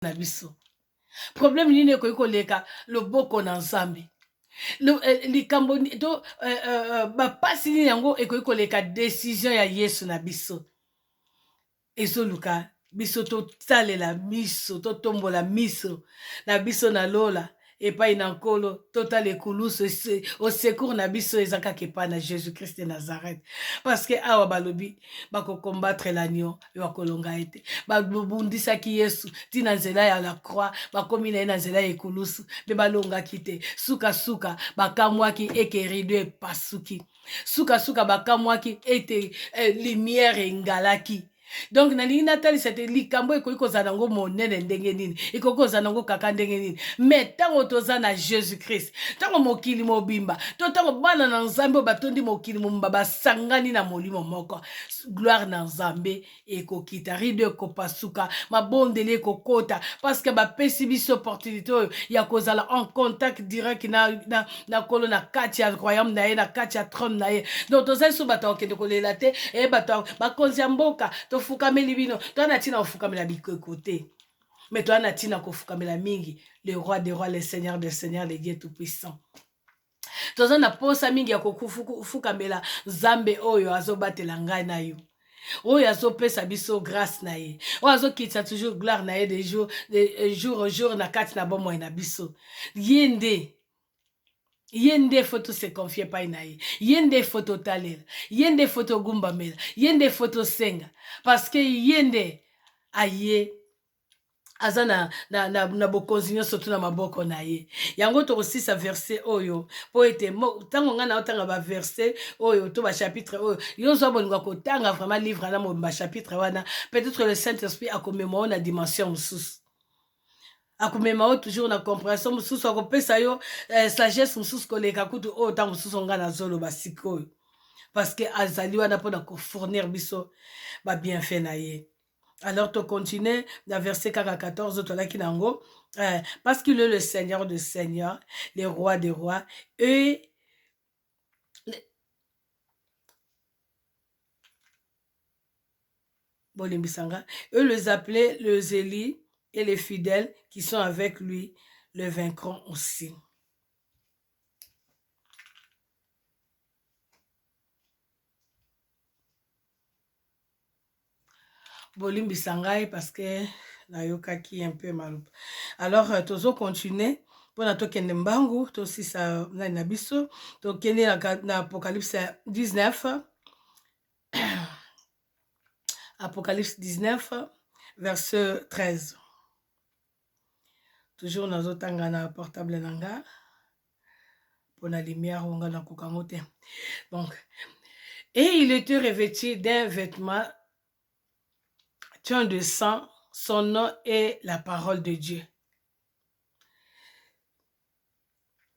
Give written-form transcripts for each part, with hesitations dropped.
na biso. Problème nini ekoki koleka loboko na Nzambe. Likambo to bapasi nini yango ekoki koleka décision ya Yesu na biso. Ezoluka biso totalela miso, totombola miso na biso na lola epai na nkolo totala ekulusu au secours na biso eza kaka epai na Jésus-Christ de Nazareth. Parce que awa balobi bakokombattre l'agneau yo akolonga ete babundisaki Yesu tina nzela ya la croix bakomi na ye na nzela ya ekulusu mpe balongaki te suka bakamwaki eke rido epasuki suka bakamwaki ete lumière engalaki. Donc nalingi natalisa te likambo ekoki kozala nango monene ndenge nini ekoki kozala nango kaka ndenge nini mais ntango toza na Jésus Christ ntango mokili mobimba to ntango bana na Nzambe oyo batondi mokili mobimba basangani na molimo moko gloire na Nzambe ekokita rido ekopasuka mabondeli ekokota parce que bapesi biso opportunité oyo ya kozala en contact direct na kolo na kati ya royaume na ye na kati ya trône na ye. Donc tozali so bato akende kolela te bato bakonzi ya mboka tofukameli bino toana tina kofukamela bikeko te mais toana tina kofukamela mingi le roi des rois, le seigneur des seigneurs, le Dieu tout puissant. Toza na posa mingi ya kofukamela Nzambe oyo azobatela ngai na yo oyo azopesa biso grâce na ye oyo azokitisa toujours gloire na ye de jour au jour na kati na bomoi na biso ye nde fo tose confie epai na ye ye nde fo totalela ye nde fo togumbamela ye nde fo tosenga parce que ye nde aye aza na bokonzi nyonso to na maboko na ye yango tokosisa verset oyo po ete ntango ngai naotanga baverset oyo to bachapitre oyo yo ozwa bolingo kotanga vraiment livre wana bachapitre wana peut-être le Saint-Esprit akomema o na dimension mosusu akomema o toujours na compréhension mosusu akopesa yo sagesse mosusu koleka kutu oyo ntango mosusu ngai nazoloba sikoyo parce que azali wana mpona kofournir biso babienfait na ye. Alors, tu continues dans verset 14, parce qu'il est le Seigneur des seigneurs, le roi des rois, et eux les appelaient les Élis et les fidèles qui sont avec lui le vaincront aussi. Bolimbi sangai parce que nayokaki un peu mal. Alors tozo continuer pour na tokende mbangu to sisa na biso to kende na Apocalypse 19 Apocalypse 19 verset 13. Toujours nazo tanga na portable nanga pour la lumière on na kokangote. Donc et il était revêtu d'un vêtement de sang, son nom est la parole de Dieu.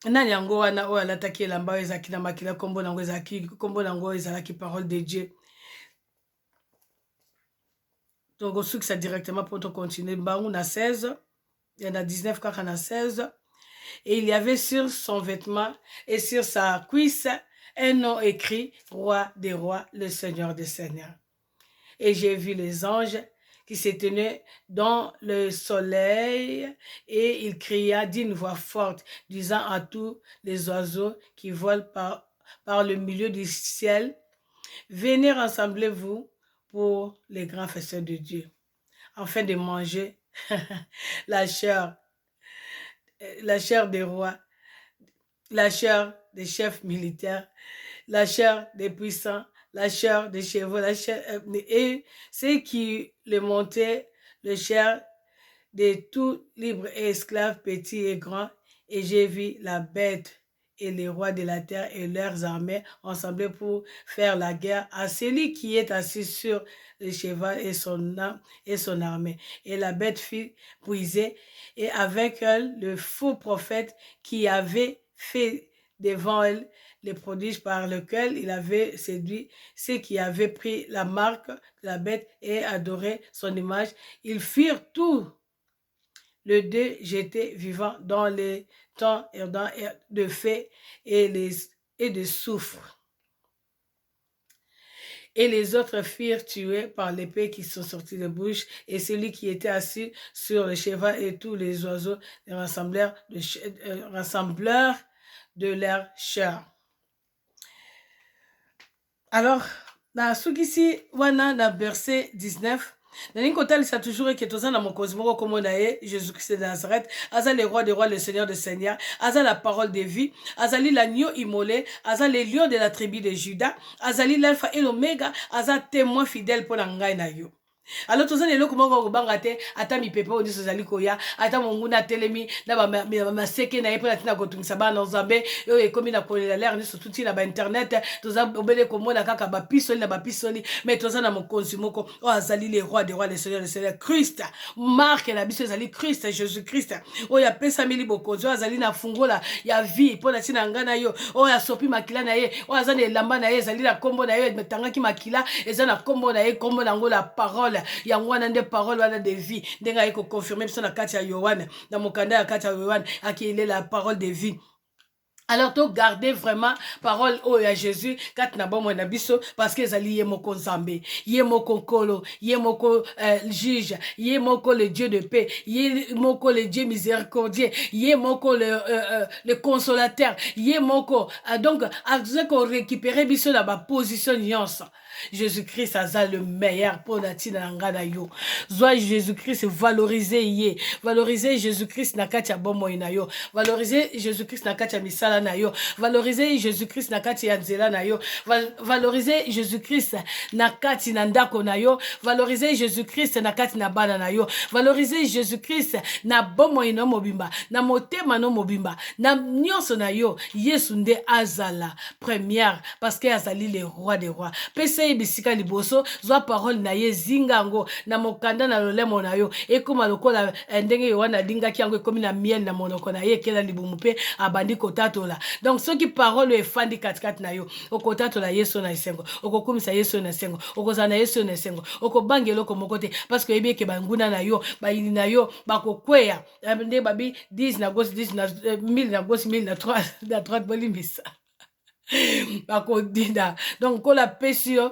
Nani yango wana o alataki elamba ezaki na makila kombo nango ezaki kombo nango ezalaki parole de Dieu. Donc on ça directement pour continuer bango na 16, il y en a 19 kaka na 16 et il y avait sur son vêtement et sur sa cuisse un nom écrit roi des rois, le seigneur des seigneurs. Et j'ai vu les anges qui se tenait dans le soleil, et il cria d'une voix forte, disant à tous les oiseaux qui volent par le milieu du ciel, venez rassemblez-vous pour les grands festins de Dieu, afin de manger la chair des rois, la chair des chefs militaires, la chair des puissants, la chair des chevaux, la chair, et ceux qui le montaient, le chair de tout libre et esclaves, petits et grands, et j'ai vu la bête et les rois de la terre et leurs armées ensemble pour faire la guerre à celui qui est assis sur le cheval et son armée. Et la bête fut brisée, et avec elle le faux prophète qui avait fait devant elle les prodiges par lesquels il avait séduit ceux qui avaient pris la marque de la bête et adoré son image. Ils firent tous les deux jetés vivants dans les temps ardents de feu et de soufre. Et les autres furent tués par l'épée qui sont sortis de bouche, et celui qui était assis sur le cheval et tous les oiseaux les rassembleurs de leur chair. Alors, na sukisi wana na verset 19, nalingi kotalisa toujours que toza na mokonzi moko kombo na ye Jésus-Christ de Nazareth, aza le roi des rois, le seigneur des seigneurs, aza la parole de vie, azali l'agneau immolé, aza le lion de la tribu de Juda, azali l'alpha et l'oméga, aza témoin fidèle pour la ngai na yo. Alors toza na eloko moko kobanga te ata mipepe oyo nyonso ezali koya ata monguna atelemi na bamaseke na ye mpo na ntina kotungisa bana nzambe oyo ekomi na kolela lere nyonso tuti na bainternet toza obele komona kaka bapisoli na bapisoli mais toza na mokonzi moko oyo azali le roi des rois le seigneur Christ marke na biso ezali Christ Jésus Christ oyo apesameli bokonzi oyo azali na fungola ya vie mpo na ntina ngai na yo oyo asopi makila na ye oyo aza na elamba na ye ezali na nkombo na ye etangaki makila eza na nkombo na ye nkombo nango la parole yango wana nde parole wana de vie ndenge aye koconfirme biso na kati ya Yohane na mokanda ya kati ya Yohane akile la parole de vie. Alors to garder vraiment parole oh ya Jésus kat na bomo na biso parce que ezali ye moko nzambe ye moko nkolo ye moko juge ye moko le Dieu de paix ye moko le Dieu miséricordieux ye moko le consolateur ye moko donc aza ko récupérer biso na ba position nyonso. Jésus-Christ aza le meilleur pour la tina ngana yo. Zwa Jésus-Christ valoriser ye. Valoriser Jésus-Christ na kati ya bomo ina yo. Valoriser Jésus-Christ na kati ya misala na yo. Valoriser Jésus-Christ na kati ya nzela na yo. Valoriser Jésus-Christ na kati na ndako na yo. Valoriser Jésus-Christ na kati na bana na yo. Valoriser Jésus-Christ na bomo ina mobimba. Na motema no mobimba. Na nyonso na yo. Yesu nde azala première parce que azali le roi des rois. Pese bisika liboso zwa parole na ye zingango na mokanda na lolemo na yo ekoma lokola ndenge yo wana dingaki yango ekomi na miel na monoko na ye kela libumu pe abandi kotatola. Donc soki parole efandi katikati na yo okotatola Yesu na esengo okokumisa Yesu na esengo okozala na Yesu na esengo okobanga eloko moko te parce que oyebi ke banguna na yo bayini na yo bakokweya nde babi 10 na gauche 10 na 1000 na gauche 1000 na droite bolimbisa bakodinda donc kola pesio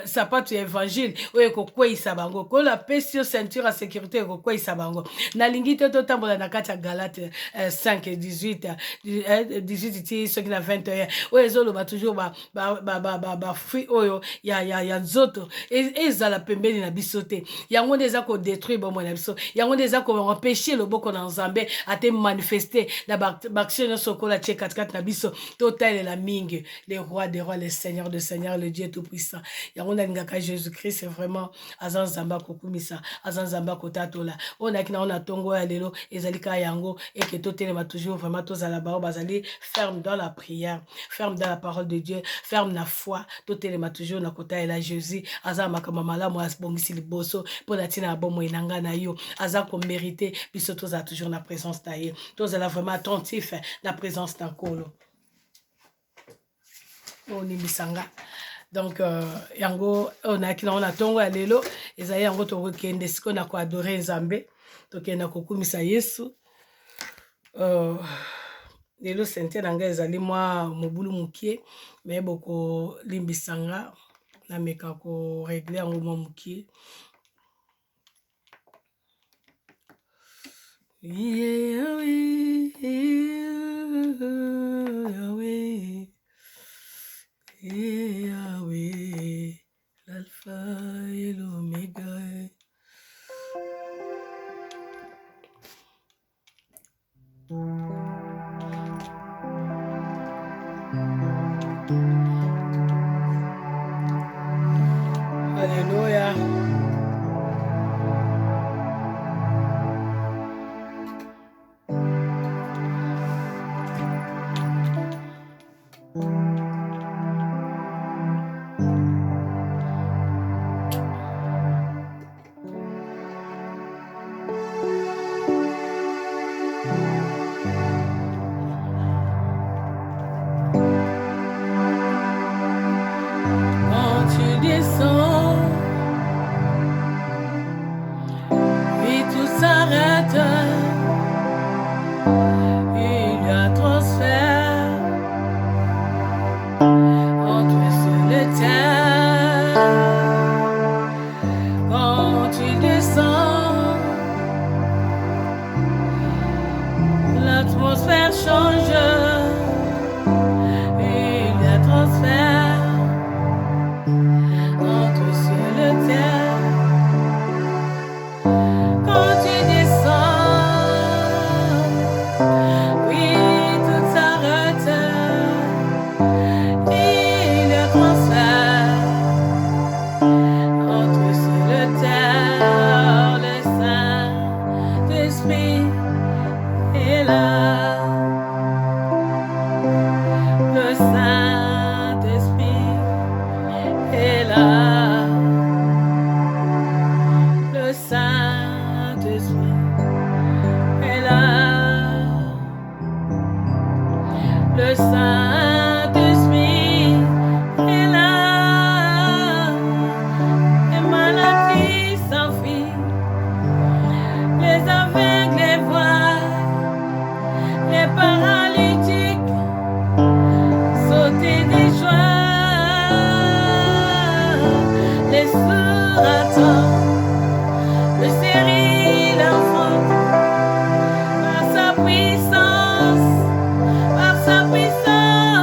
sapato ya évangile oyo ekokweyisa bango kola pesio ceinture ya sécurité ekokweyisa bango nalingi te totambola na kati ya Galate 5 18 ti soki na 21 oyo ezoloba toujours bafruit oyo ya nzoto ezala pembeni na biso te yango nde eza kodétruire bomoi na biso yango nde eza koempêche loboko na nzambe ate manifeste na baaction nyonso kola tie katikati na biso totalela mingi le roi des rois, le seigneur de seigneurs, le Dieu tout-puissant. Yango nalingaka Jésus-Christ, c'est vraiment azan zamba kokumisa, azan zamba kotatola. On a kina on a tongo ya lelo, ezalika yango et que tout est toujours vraiment tous à la barre bazali ferme dans la prière, ferme dans la parole de Dieu, ferme la foi, tout est toujours na kota et la Jésus, azan makama malamu asbongisi liboso pour la tina bomo inanga na yo, azan ko mériter biso tous a toujours na présence ta ye. Tous est vraiment attentif na présence ta kolo. Onimisanga donc yango on a tongo ya lelo ezali yango tokokende siko na ko adorer nzambe tokenda kokumisa Yesu lelo sente na ngai ezali mwa mobulu mukie mais boko limbisanga na meka ko régler yango mwa mukie Yahweh, l'alpha et l'oméga. Alléluia. change, il y a transfert entre ciel et terre. Quand tu descends, oui, tout s'arrête. Il y a transfert entre ciel et terre. Le Saint-Esprit est là. Le Saint-Esprit est là. Le Saint-Esprit est là. Le Saint-Esprit est là. Les maladies s'enfuient, les aveugles les voient, les paralytiques sauter des joies, les sourds attendent, le stérile enfant, par sa puissance, par sa puissance.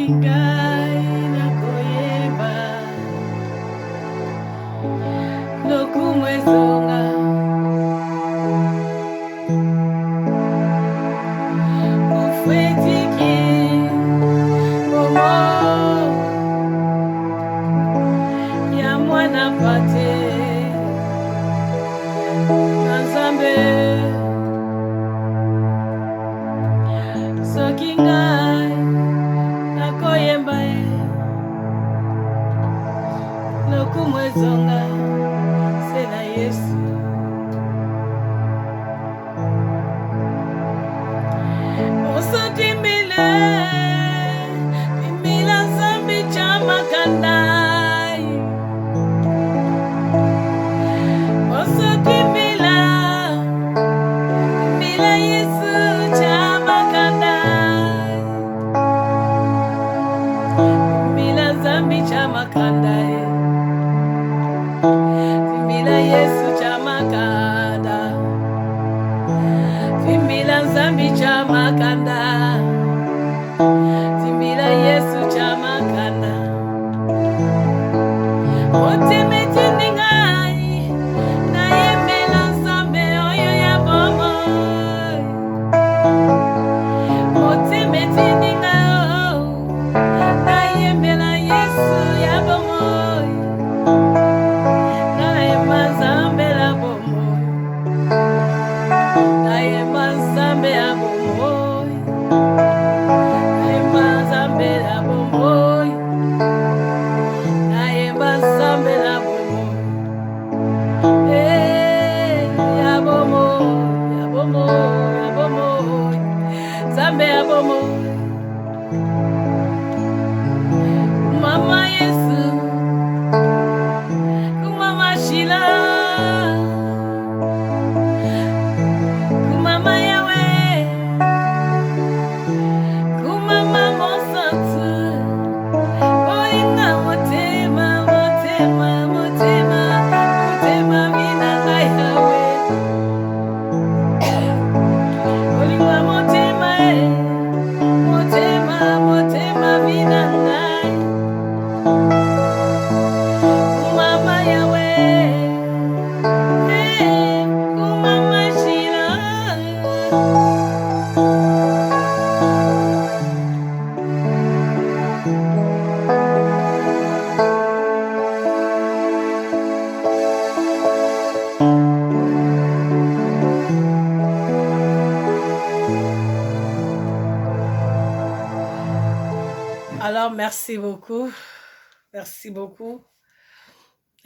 soki ngai nakoyeba lokumu ezonga kufetiki momo ya mwana pate na Nzambe soki ngai nakoyemba ye lokumu ezonga se na Yesu osodimbile bimila Nzambe tya makandai osodimbila bimila Yesu tya makandai bimila Nzambe tya makandai bimila Yesu tya makanda bimila Nzambe tya makanda bimila Yesu tya makanda otemetindi ngai nayembela Nzambe oyo ya bomoi otemetindi ngai nayembela Yesu ya bomoi nayemba Nzambe la bomoi nayemba Nzambe ya bomoi nayemba Nzambe la bomoi nayemba Nzambe la bomoi ya bomoi ya bomoi ya bomoi Nzambe ya bomoi mama Yesu mama Shila kumama yawe kumama mosatu olinga motema motema motema motema vinanga yawe olinga motema motema motema vinanga kumama yawe kumama Shila Alors, merci beaucoup. Merci beaucoup.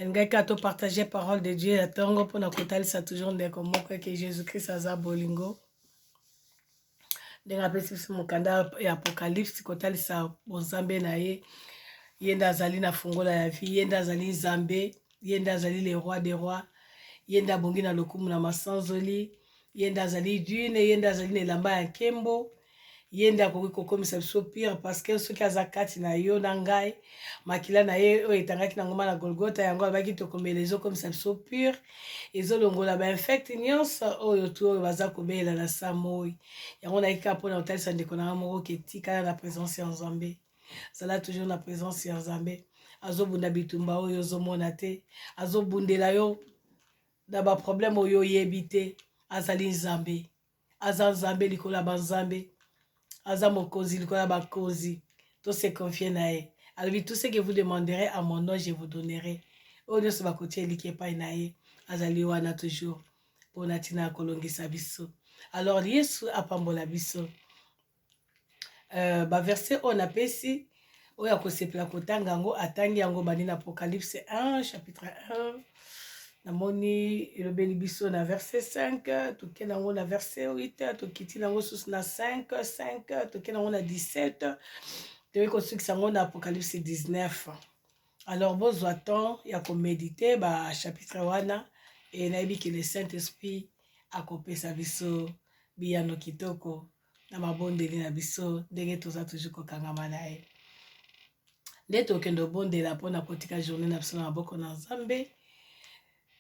Ngai kato partager parole de Dieu la tongo pour na kotalisa toujours ndeko moko que Jésus-Christ aza bolingo. Ndenga pesi biso mokanda ya apocalypse kotalisa bonzambe na ye. Yenda azali na fungola ya vie, yenda azali Nzambe, yenda azali le roi des rois, yenda bongi na lokumu na masanzoli, yenda azali dune, yenda azali na elamba ya nkembo. Yenda akoki kokomisa biso pire parce que soki aza kati na yo na ngai makila na ye oyo etangaki na ngoma na Golgota yango alobaki tokomela ezokomisa biso pure ezolongola bainfecte nyonso oyo tu oyo baza kobelela na sa moi yango nayaki kaka mpona kotalisa ndeko na nga moko ketikala na présence ya Nzambe zala toujours na présence ya Nzambe azobunda bitumba oyo ozomona te azobundela yo na baproblème oyo oyebi te azali Nzambe aza Nzambe likolo ya banzambe aza mokonzi likola bakonzi to se confier na ye alobi tout ce que vous demanderez à mon nom je vous donnerai oyo nyonso bakotia eliki epai na ye azali wana toujours mpona ntina ya kolongisa biso alors Yesu apambola biso baverset oyo napesi oyo akosepela kotanga yango atangi yango bandi na Apocalypse 1 chapitre 1 namoni elobeli biso na verset 5 toke nango na verset 8 tokiti nango susu na 5 toke nango na 17 toyei kosukisa yango na Apocalypse 19 alors bozwa temps ya komédite bachapitre wana e nayebi ke le Saint-Esprit akopesa biso biyano kitoko na mabondeli na biso ndenge toza toujours kokangama na ye nde tokende obondela mpona kotika journée na biso na maboko na Nzambe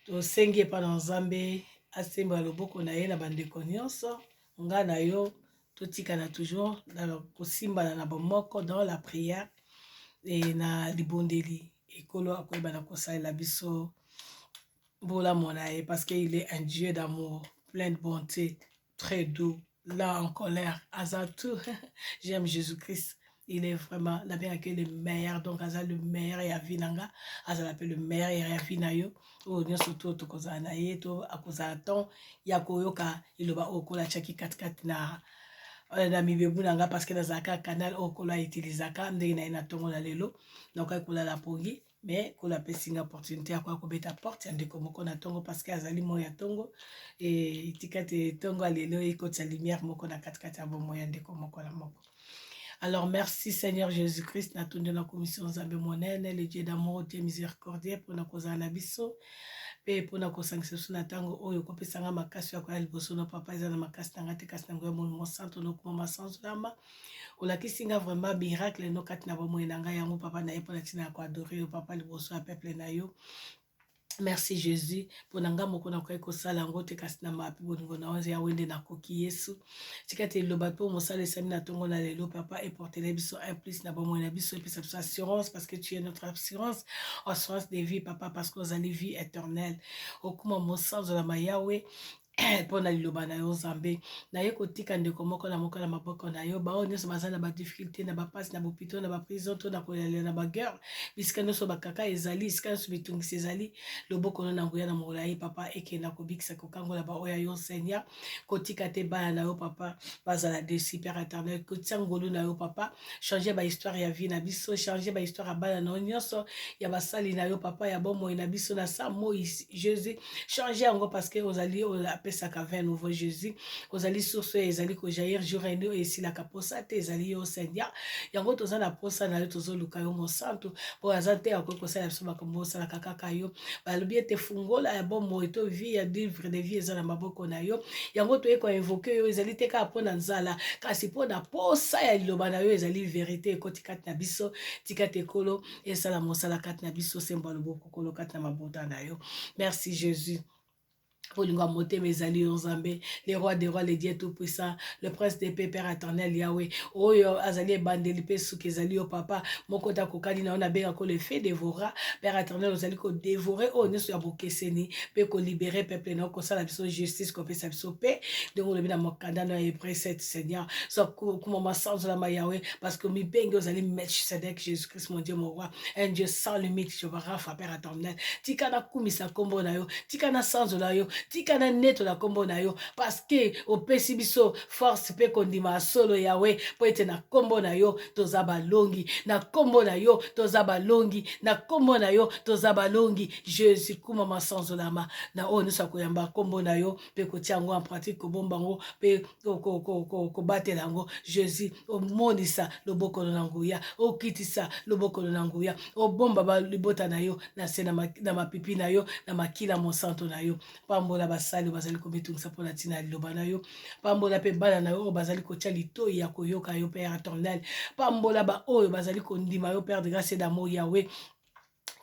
tosengi epa na Nzambe asemba loboko na ye na bandeko nyonso nga na yo totikana toujours kosimbana na bomoko dans la prière et na libondeli ekolo akoyeba na kosalela biso mbola mona ye parce qu'il est un Dieu d'amour plein de bonté très doux là en colère azatou j'aime Jésus-Christ. Il est vraiment la bien que le meilleur donc aza le meilleur ya vinanga aza l'appelle le meilleur ya vinayo o nyo surtout to kozana ye to akoza ton ya koyoka iloba okola chaki 4 na mibebu nanga parce que nazaka canal okola utilizaka ndenge na ina tongo la lelo donc akola la pongi mais kola pesinga opportunité ya kwa kobeta porte ya ndeko moko na tongo parce que azali mo ya tongo et tikate tongo alelo ekoti ya lumière moko na 4 ya bomo ya ndeko moko la moko. Alors, merci Seigneur Jésus-Christ, na tunde na commission Zambe monene, le Dieu d'amour, Dieu miséricordieux, pour na koza na biso, pe pour na kosangisa na tango oyo kopesanga makasi ya koya liboso no papa eza na makasi na ngate kasi na ngoya mon santo no kuma sans lama. Olakisinga vraiment miracle no kati na bomo na ngai yango papa na ye pona tina ko adorer yo papa liboso ya peuple na yo. Merci Jésus pour nanga moko na koy ko sala ngo te kasi na mapi boningo na onze ya wende na koki Yesu tika te loba to mo sala sami na tongo na lelo papa et porter les biso un plus na bomo na biso et puis cette assurance parce que tu es notre assurance de vie papa parce que vous allez vie éternelle au kuma mo sens de la mayawe mpona liloba na yo nzambe naye kotika ndeko moko na maboko na yo bao nyonso baza na badifficulté na bapasi na bopito na baprison to na koyalela na baguerre bisika nyonso bakaka ezali esika nyonso bitungisi ezali loboko no na nguya na molai papa ekenda kobikisa kokangola baoyo ya yo seigneur kotika te bana na yo papa bazala desi père éternel kotia ngolu na yo papa changer bahistoire ya vie na biso changer bahistoire ya bana na yo nyonso ya basali na yo papa ya bomoi na biso na sa moi Jésus changer yango parce que ozali pesaka vin nouveau Jésus ozali source ezali ko jaillir jour et nuit et la kaposa te ezali yo Seigneur yango toza na posa na yo tozoluka yo mo santo po azate akoko sala biso makambo sala kaka yo balobi ete fungola ya bomo eto vie ya livre de vie ezala maboko na yo yango to eko invoquer yo ezali te ka pona nzala kasi pona posa ya liloba na yo ezali vérité ekoti kati na biso tikate kolo esala mosala kati na biso semba loboko kolo kati na mabota na yo. Merci Jésus. Polingwa motema ezali yo nzambe le roi des rois le Dieu tout puissant le prince des paix père éternel Yahweh oyo azali ebandeli pe suki ezali yo papa moko ta kokani na ona benga ko le fait dévora père éternel ozali ko dévorer o nyonso ya bokeseni pe ko libérer peuple na ko sala biso justice ko pesa biso pe donc le bina mokanda na hébreu 7 Seigneur so kuma masanzo la Yahweh parce que mi benga ozali Melchisedec Jésus Christ mon Dieu mon roi un Dieu sans limite je vais Rapha père éternel tika na kumisa kombo na yo tika na sanzo na yo tika na neto na kombo na yo parce que opesi biso force pe kondima solo Yahweh po ete na kombo na yo toza balongi na kombo na yo toza balongi na kombo na yo toza balongi Jésus kuma masanzo lama na o nusa koyamba kombo na yo pe kotia ngo en pratique ko bomba ngo pe ko batela ngo Jésus o monisa loboko na nguya o kitisa loboko na nguya o bomba ba libota na yo na sena na mapipi na yo na makila monsanto na yo pambola basali bazali kometungisa mpona ntina liloba na yo pambola mpe bana na yo oyo bazali kotia litoi ya koyoka yo père éternel pambola baoyo bazali kondima yo père de grâce et d'amour Yahweh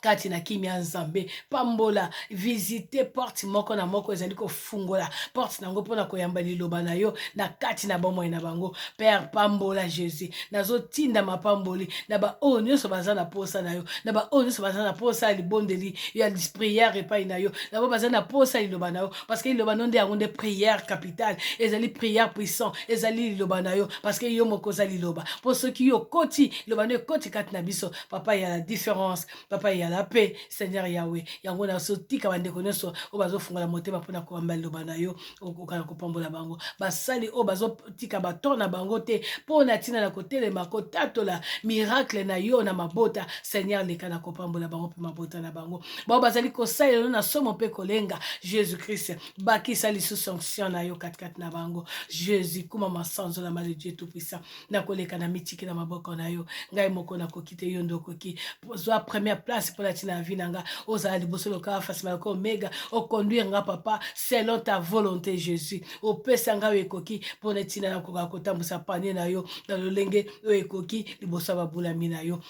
kati na kimia nzambe pambola visiter porte moko na moko ezali kofungola porte nango mpona koyamba liloba na yo na kati na bomoi na bango père pambola Jésus nazotinda mapamboli na baoyo nyonso baza na posa na yo na baoyo nyonso baza na posa ya libondeli ya prière epai na yo na bo baza na posa ya liloba na yo parce que liloba no nde yango nde prière capitale ezali prière puissant ezali liloba na yo parce que yo moko oza liloba mpo soki yo koti liloba no ekoti kati na biso papa ya la différence papa ya la paix Seigneur Yahweh yango na sotika bandeko nyonso o bazofungola motema mpona koyamba liloba na yo okokana kopambola bango basali o bazotika baton na bango te mpona ntina na kotelema kotatola miracle na yo na mabota Seigneur leka na kopambola bango mpe mabota na bango bao bazali kosalela no na somo mpe kolenga Jésus Christ bakisa lisusu sanction na yo katikati na bango Jésus kuma masanzo na mali Dieu tout puissant na koleka na mitiki na maboko na yo ngai moko na kokite yo ndokoki zwa première place pour la tina vie nanga ozala liboso loka fasima ko omega o conduire nga papa selon ta volonté Jésus o pesa nga ekoki pour la tina na koka kotambusa panier na yo na lolenge o ekoki liboso babulami na yo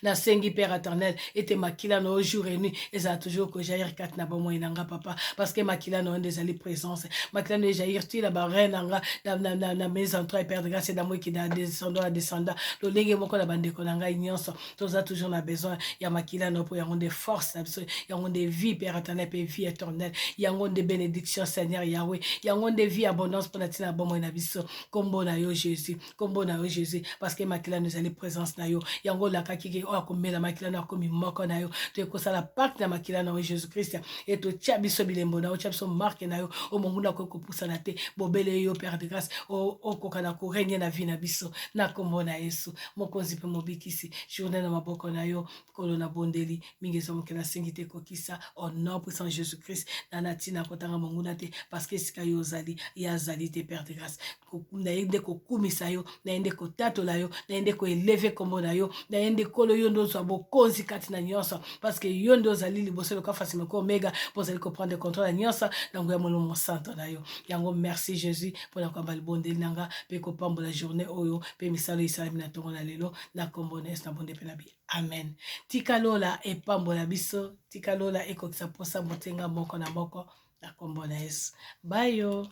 nasengi Père éternel ete makila no jour et nuit ezala toujours ko jaillir kat na bomoi nanga papa parce que makila no ndezali présence makila no jaillir tu la barre nanga na maison toi Père de grâce et d'amour qui da descendant lo lenge moko na bandeko nanga nyonso toza toujours na besoin ya makila no po yango de force yango de vie Père éternel pe vie éternelle yango de bénédiction Seigneur Yahweh yango de vie abondance pour na tina bomoi na biso kombo na yo Jésus parce que makila no ezali présence na yo yango la kaki akomela makila na akomi moko na yo tokosala pacte na makila na yo Jésus Christ et totia biso bilembo na yo tia biso marque na yo o monguna kokopusana te bobele yo Père de grâce okoka na korenie na vie na biso na kombo na Yesu mokonzi mpe mobikisi journée na maboko na yo kolo na bondeli mingi ezomokela sengi te kokisa au nom puissant Jésus Christ na natina kotanga monguna te parce que esika yo ozali ye azali te Père de grâce naye nde kokumisa yo naye nde kotatola yo naye nde koeleve kombo na yo naye nde kolo yo nde ozwa bokonzi kati na nyonso parce que yo nde ozali liboso loka fasime ko omega bozali koprendre contrôle na nyonso nango ya molimo santo na yo yango merci Jésus mpona koyamba libondeli nanga mpe kopambola journée oyo mpe misala esalami na ntongo na lelo na kombo na Yesu na bonde mpe na bi amen tika lola epambola biso tika lola ekokisa posa motenga moko na moko na kombo na Yesu bayo